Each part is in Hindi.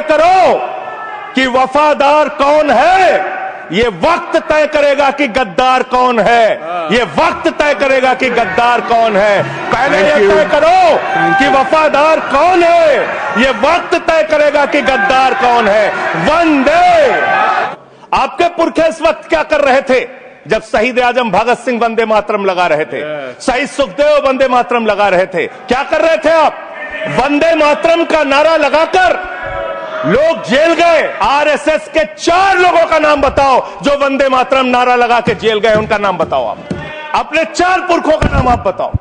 तय करो कि वफादार कौन है, ये वक्त तय करेगा कि गद्दार कौन है। ये वक्त तय करेगा कि गद्दार कौन है। पहले ये तय करो कि वफादार कौन है, ये वक्त तय करेगा कि गद्दार कौन है। वंदे। आपके पुरखे इस वक्त क्या कर रहे थे जब शहीद आजम भगत सिंह वंदे मातरम लगा रहे थे, शहीद सुखदेव वंदे मातरम लगा रहे थे? क्या कर रहे थे आप? वंदे मातरम का नारा लगाकर लोग जेल गए। आरएसएस के 4 लोगों का नाम बताओ जो वंदे मातरम नारा लगा के जेल गए, उनका नाम बताओ। आप अपने 4 पुरखों का नाम आप बताओ।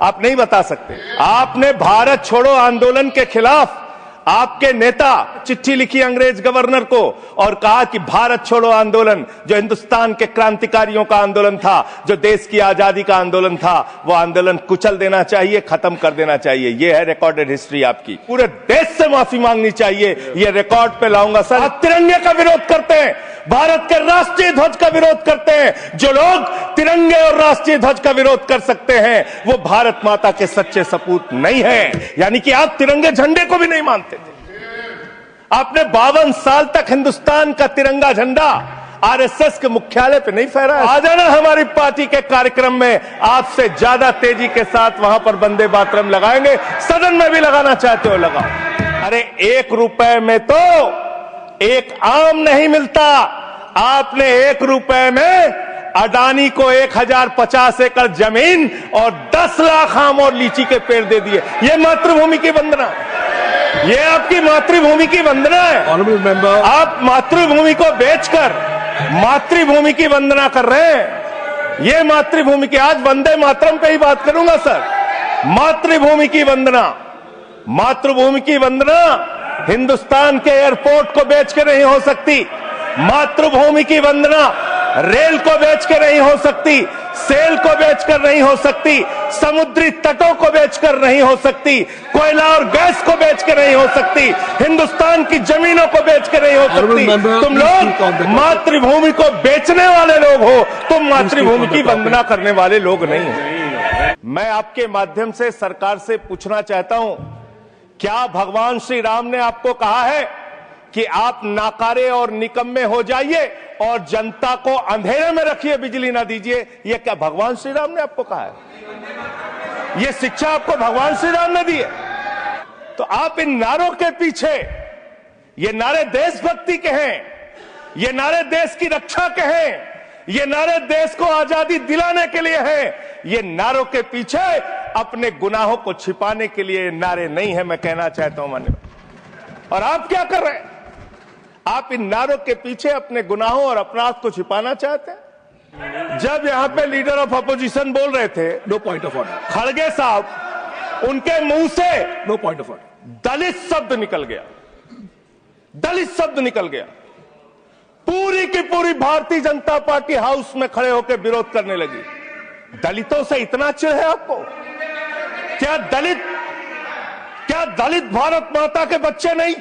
आप नहीं बता सकते। आपने भारत छोड़ो आंदोलन के खिलाफ आपके नेता चिट्ठी लिखी अंग्रेज गवर्नर को और कहा कि भारत छोड़ो आंदोलन जो हिंदुस्तान के क्रांतिकारियों का आंदोलन था, जो देश की आजादी का आंदोलन था, वो आंदोलन कुचल देना चाहिए, खत्म कर देना चाहिए। ये है रिकॉर्डेड हिस्ट्री आपकी। पूरे देश से माफी मांगनी चाहिए। ये रिकॉर्ड पे लाऊंगा सर। आप तिरंगे का विरोध करते हैं, भारत के राष्ट्रीय ध्वज का विरोध करते हैं। जो लोग तिरंगे और राष्ट्रीय ध्वज का विरोध कर सकते हैं वो भारत माता के सच्चे सपूत नहीं है। यानी कि आप तिरंगे झंडे को भी नहीं मानते थे। आपने 52 साल तक हिंदुस्तान का तिरंगा झंडा आरएसएस के मुख्यालय पे नहीं फहराया। आ जाना हमारी पार्टी के कार्यक्रम में, आपसे ज्यादा तेजी के साथ वहां पर वंदे मातरम लगाएंगे। सदन में भी लगाना चाहते हो लगाओ। अरे 1 रुपए में तो एक आम नहीं मिलता। आपने 1 रुपए में अडानी को 1050 एकड़ जमीन और 10 लाख आम और लीची के पेड़ दे दिए। ये मातृभूमि की वंदना, ये आपकी मातृभूमि की वंदना है। आप मातृभूमि को बेचकर मातृभूमि की वंदना कर रहे हैं। ये मातृभूमि की, आज वंदे मातरम पे ही बात करूंगा सर। मातृभूमि की वंदना, मातृभूमि की वंदना हिंदुस्तान के एयरपोर्ट को बेच के नहीं हो सकती। मातृभूमि की वंदना रेल को बेच के नहीं हो सकती, सेल को बेचकर नहीं हो सकती, समुद्री तटों को बेचकर नहीं हो सकती, कोयला और गैस को बेच के नहीं हो सकती, हिंदुस्तान की जमीनों को बेच के नहीं हो सकती। तुम लोग मातृभूमि को बेचने वाले लोग हो, तुम मातृभूमि की वंदना करने वाले लोग नहीं हो। मैं आपके माध्यम से सरकार से पूछना चाहता हूं, क्या भगवान श्री राम ने आपको कहा है कि आप नाकारे और निकम्मे हो जाइए और जनता को अंधेरे में रखिए, बिजली ना दीजिए? ये क्या भगवान श्री राम ने आपको कहा है? ये शिक्षा आपको भगवान श्री राम ने दी है? तो आप इन नारों के पीछे, ये नारे देशभक्ति के हैं, ये नारे देश की रक्षा के हैं, ये नारे देश को आजादी दिलाने के लिए हैं। ये नारों के पीछे अपने गुनाहों को छिपाने के लिए नारे नहीं है, मैं कहना चाहता हूं माननीय। और आप क्या कर रहे हैं? आप इन नारों के पीछे अपने गुनाहों और अपराध को छिपाना चाहते हैं। जब यहां पे लीडर ऑफ अपोजिशन बोल रहे थे, नो पॉइंट ऑफ ऑर्डर, खड़गे साहब, उनके मुंह से नो पॉइंट ऑफ ऑर्डर, दलित शब्द निकल गया। दलित शब्द निकल गया। पूरी की पूरी भारतीय जनता पार्टी हाउस में खड़े होकर विरोध करने लगी। दलितों से इतना चिढ़ है आपको? क्या दलित भारत माता के बच्चे नहीं?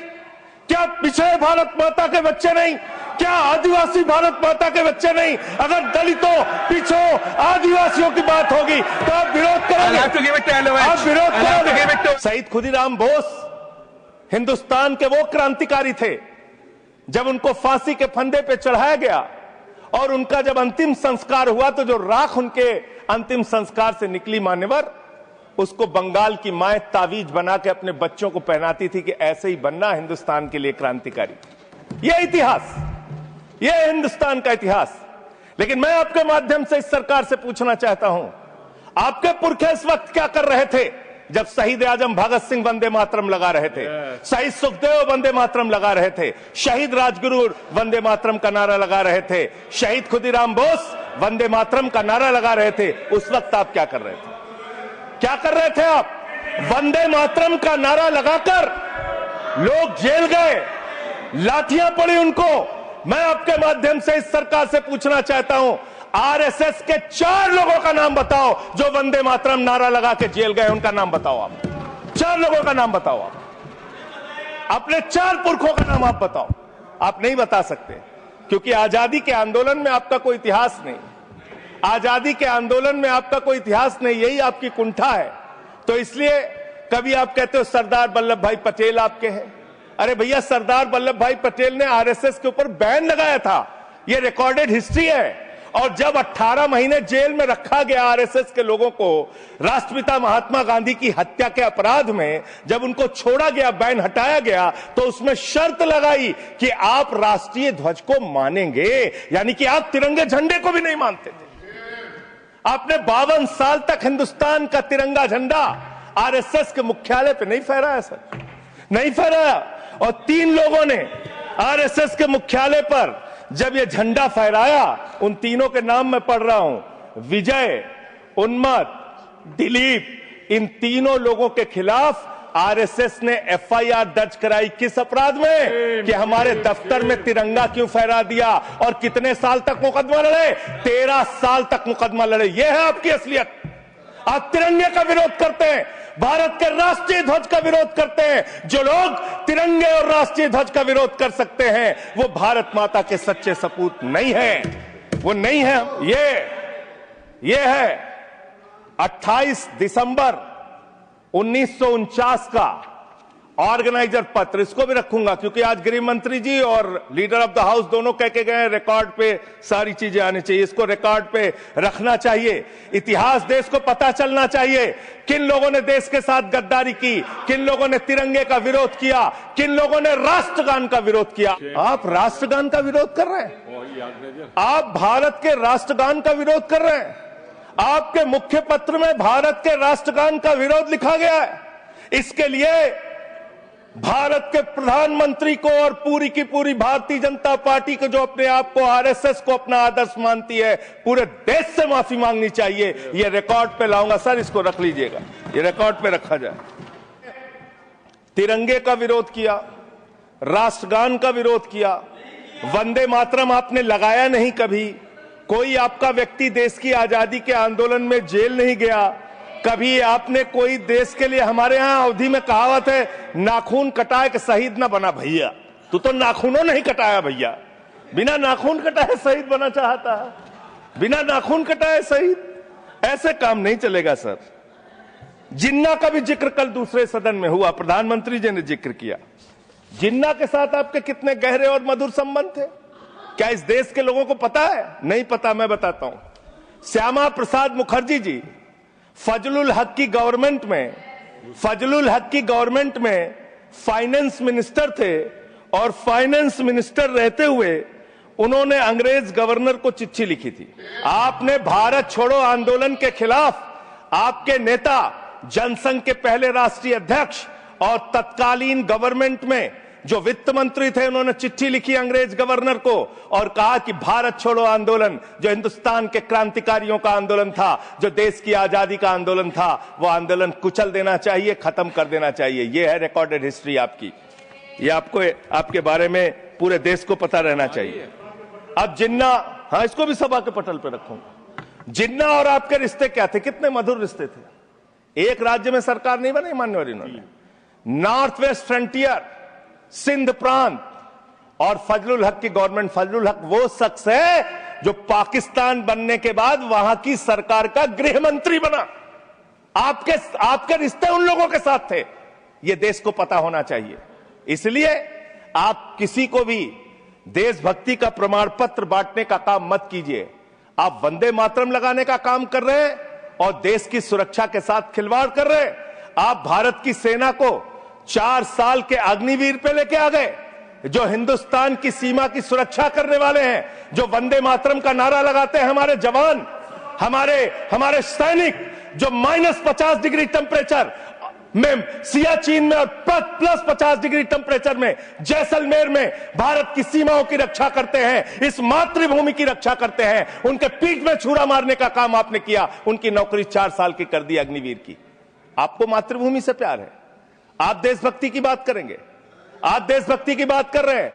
क्या पिछड़े भारत माता के बच्चे नहीं? क्या आदिवासी भारत माता के बच्चे नहीं? अगर दलितों, पिछड़ों, आदिवासियों की बात होगी तो आप विरोध करोगे? आप विरोध करोगे? शहीद खुदीराम बोस हिंदुस्तान के वो क्रांतिकारी थे, जब उनको फांसी के फंदे पे चढ़ाया गया और उनका जब अंतिम संस्कार हुआ तो जो राख उनके अंतिम संस्कार से निकली मान्यवर, उसको बंगाल की माए तावीज बना के अपने बच्चों को पहनाती थी कि ऐसे ही बनना हिंदुस्तान के लिए क्रांतिकारी। यह इतिहास, यह हिंदुस्तान का इतिहास। लेकिन मैं आपके माध्यम से इस सरकार से पूछना चाहता हूं, आपके पुरखे इस वक्त क्या कर रहे थे जब शहीद आजम भगत सिंह वंदे मातरम लगा रहे थे, शहीद सुखदेव वंदे मातरम लगा रहे थे, शहीद राजगुरु वंदे मातरम का नारा लगा रहे थे, शहीद खुदीराम बोस वंदे मातरम का नारा लगा रहे थे? उस वक्त आप क्या कर रहे थे? क्या कर रहे थे आप? वंदे मातरम का नारा लगाकर लोग जेल गए, लाठियां पड़ी उनको। मैं आपके माध्यम से इस सरकार से पूछना चाहता हूं, आरएसएस के 4 लोगों का नाम बताओ जो वंदे मातरम नारा लगा के जेल गए, उनका नाम बताओ। आप 4 लोगों का नाम बताओ। आप अपने 4 पुरखों का नाम आप बताओ। आप नहीं बता सकते क्योंकि आजादी के आंदोलन में आपका कोई इतिहास नहीं। आजादी के आंदोलन में आपका कोई इतिहास नहीं, यही आपकी कुंठा है। तो इसलिए कभी आप कहते हो सरदार वल्लभ भाई पटेल आपके हैं, अरे भैया, सरदार वल्लभ भाई पटेल ने आरएसएस के ऊपर बैन लगाया था, यह रिकॉर्डेड हिस्ट्री है। और जब 18 महीने जेल में रखा गया आरएसएस के लोगों को राष्ट्रपिता महात्मा गांधी की हत्या के अपराध में, जब उनको छोड़ा गया, बैन हटाया गया, तो उसमें शर्त लगाई कि आप राष्ट्रीय ध्वज को मानेंगे, यानी कि आप तिरंगे झंडे को भी नहीं मानते थे। आपने 52 साल तक हिंदुस्तान का तिरंगा झंडा आरएसएस के मुख्यालय पे नहीं फहराया सर, नहीं फहराया। और 3 लोगों ने आरएसएस के मुख्यालय पर जब ये झंडा फहराया, उन तीनों के नाम मैं पढ़ रहा हूं, विजय, उन्मत, दिलीप, इन तीनों लोगों के खिलाफ आरएसएस ने एफआईआर दर्ज कराई। किस अपराध में? कि हमारे दफ्तर में तिरंगा क्यों फहरा दिया। और कितने साल तक मुकदमा लड़े? 13 साल तक मुकदमा लड़े। यह है आपकी असलियत। आप तिरंगे का विरोध करते हैं, भारत के राष्ट्रीय ध्वज का विरोध करते हैं। जो लोग तिरंगे और राष्ट्रीय ध्वज का विरोध कर सकते हैं, वो भारत माता के सच्चे सपूत नहीं है, वो नहीं है। ये है 28 दिसंबर 1949 का ऑर्गेनाइजर पत्र, इसको भी रखूंगा क्योंकि आज गृह मंत्री जी और लीडर ऑफ द हाउस दोनों कह के गए, रिकॉर्ड पे सारी चीजें आनी चाहिए, इसको रिकॉर्ड पे रखना चाहिए। इतिहास देश को पता चलना चाहिए, किन लोगों ने देश के साथ गद्दारी की, किन लोगों ने तिरंगे का विरोध किया, किन लोगों ने राष्ट्रगान का विरोध किया। आप राष्ट्रगान का विरोध कर रहे हैं, आप भारत के राष्ट्रगान का विरोध कर रहे हैं। आपके मुख्य पत्र में भारत के राष्ट्रगान का विरोध लिखा गया है। इसके लिए भारत के प्रधानमंत्री को और पूरी की पूरी भारतीय जनता पार्टी को, जो अपने आप को आरएसएस को अपना आदर्श मानती है, पूरे देश से माफी मांगनी चाहिए। ये रिकॉर्ड पे लाऊंगा सर, इसको रख लीजिएगा, ये रिकॉर्ड पे रखा जाए। तिरंगे का विरोध किया, राष्ट्रगान का विरोध किया, वंदे मातरम आपने लगाया नहीं कभी। कोई आपका व्यक्ति देश की आजादी के आंदोलन में जेल नहीं गया कभी। आपने कोई देश के लिए, हमारे यहां अवधि में कहावत है, नाखून कटाए के शहीद ना बना भैया। तू तो नाखूनों नहीं कटाया भैया, बिना नाखून कटाए शहीद बना चाहता है, बिना नाखून कटाए शहीद। ऐसे काम नहीं चलेगा सर। जिन्ना का भी जिक्र कल दूसरे सदन में हुआ, प्रधानमंत्री जी ने जिक्र किया। जिन्ना के साथ आपके कितने गहरे और मधुर संबंध थे, क्या इस देश के लोगों को पता है? नहीं पता, मैं बताता हूं। श्यामा प्रसाद मुखर्जी जी फजलुल हक की गवर्नमेंट में फाइनेंस मिनिस्टर थे, और फाइनेंस मिनिस्टर रहते हुए उन्होंने अंग्रेज गवर्नर को चिट्ठी लिखी थी। आपने भारत छोड़ो आंदोलन के खिलाफ, आपके नेता, जनसंघ के पहले राष्ट्रीय अध्यक्ष और तत्कालीन गवर्नमेंट में जो वित्त मंत्री थे, उन्होंने चिट्ठी लिखी अंग्रेज गवर्नर को और कहा कि भारत छोड़ो आंदोलन, जो हिंदुस्तान के क्रांतिकारियों का आंदोलन था, जो देश की आजादी का आंदोलन था, वो आंदोलन कुचल देना चाहिए, खत्म कर देना चाहिए। ये है रिकॉर्डेड हिस्ट्री आपकी। ये आपको, आपके बारे में पूरे देश को पता रहना चाहिए। अब जिन्ना, हाँ, इसको भी सभा के पटल पर रखूंगा। जिन्ना और आपके रिश्ते क्या थे? कितने मधुर रिश्ते थे। एक राज्य में सरकार नहीं बनाई मान्यवर इन्होंने, नॉर्थ वेस्ट फ्रंटियर, सिंध प्रांत और फजलुल हक की गवर्नमेंट। फजलुल हक वो शख्स है जो पाकिस्तान बनने के बाद वहां की सरकार का गृह मंत्री बना। आपके रिश्ते उन लोगों के साथ थे, ये देश को पता होना चाहिए। इसलिए आप किसी को भी देशभक्ति का प्रमाण पत्र बांटने का काम मत कीजिए। आप वंदे मातरम लगाने का काम कर रहे हैं और देश की सुरक्षा के साथ खिलवाड़ कर रहे हैं। आप भारत की सेना को 4 साल के अग्निवीर पे लेके आ गए, जो हिंदुस्तान की सीमा की सुरक्षा करने वाले हैं, जो वंदे मातरम का नारा लगाते हैं हमारे जवान, हमारे सैनिक, जो -50 डिग्री टेम्परेचर में सियाचिन में और +50 डिग्री टेम्परेचर में जैसलमेर में भारत की सीमाओं की रक्षा करते हैं, इस मातृभूमि की रक्षा करते हैं। उनके पीठ में छुरा मारने का काम आपने किया, उनकी नौकरी 4 साल की कर दी अग्निवीर की। आपको मातृभूमि से प्यार है, आप देशभक्ति की बात करेंगे, आप देशभक्ति की बात कर रहे हैं।